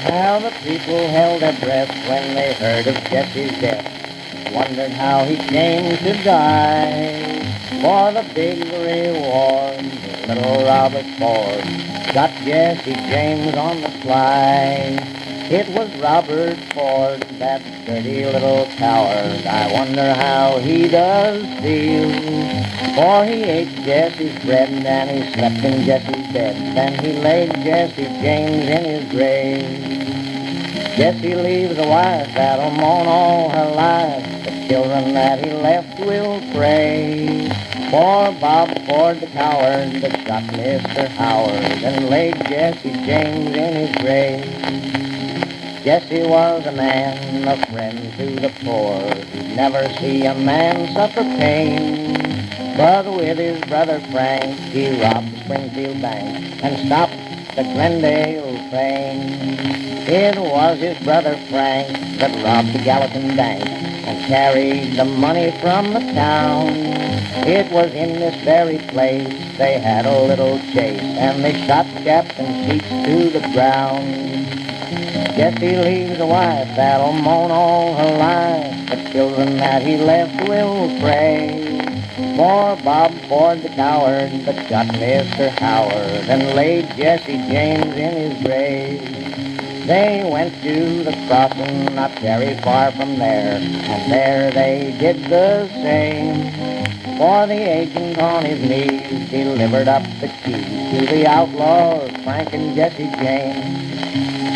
How the people held their breath when they heard of Jesse's death, wondered how he came to die. For the big reward, little Robert Ford got Jesse James on the sly. It was Robert Ford, that dirty little coward. I wonder how he does feel. For he ate Jesse's bread and he slept in Jesse's bed. Then he laid Jesse James in his grave. Jesse leaves a wife that'll mourn all her life. The children that he left will pray. For Bob Ford the coward that shot Mr. Howard and laid Jesse James in his grave. Jesse was a man, a friend to the poor. He'd never see a man suffer pain. But with his brother Frank, he robbed the Springfield Bank and stopped the Glendale train. It was his brother Frank that robbed the Gallatin Bank and carried the money from the town. It was in this very place they had a little chase, and they shot Captain Sheets to the ground. Jesse leaves a wife that'll mourn all her life. The children that he left will pray. For Bob Ford the coward that shot Mr. Howard and laid Jesse James in his grave. They went to the crossing not very far from there, and there they did the same. For the agent on his knees delivered up the keys to the outlaws, Frank and Jesse James.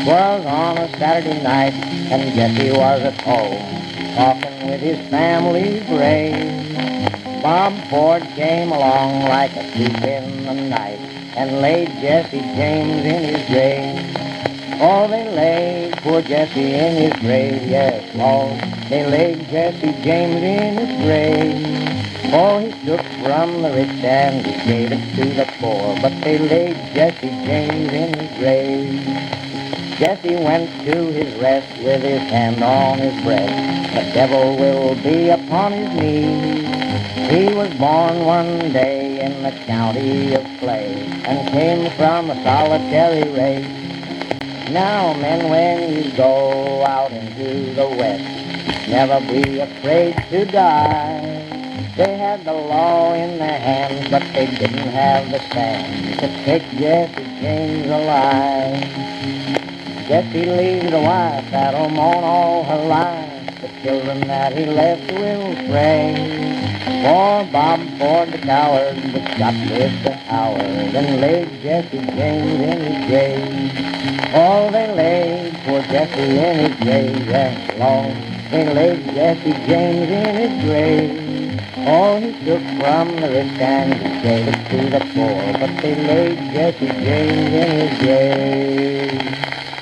'Twas on a Saturday night, and Jesse was at home, talking with his family's grave. Bob Ford came along like a thief in the night and laid Jesse James in his grave. Oh, they laid poor Jesse in his grave, yes, Lord, they laid Jesse James in his grave. Oh, he took from the rich and he gave it to the poor, but they laid Jesse James in his grave. Jesse went to his rest with his hand on his breast. The devil will be upon his knees. He was born one day in the county of Clay and came from a solitary race. Now, men, when you go out into the West, never be afraid to die. They had the law in their hands, but they didn't have the stand to take Jesse James alive. Jesse leaves a wife that'll mourn all her life. The children that he left will pray. For Bob Ford the coward that shot Mr. Howard and laid Jesse James in his grave. Oh, they laid poor Jesse in his grave, yes, Lord, they laid Jesse James in his grave. Oh, he took from the rich and he gave it to the poor, but they laid Jesse James in his grave.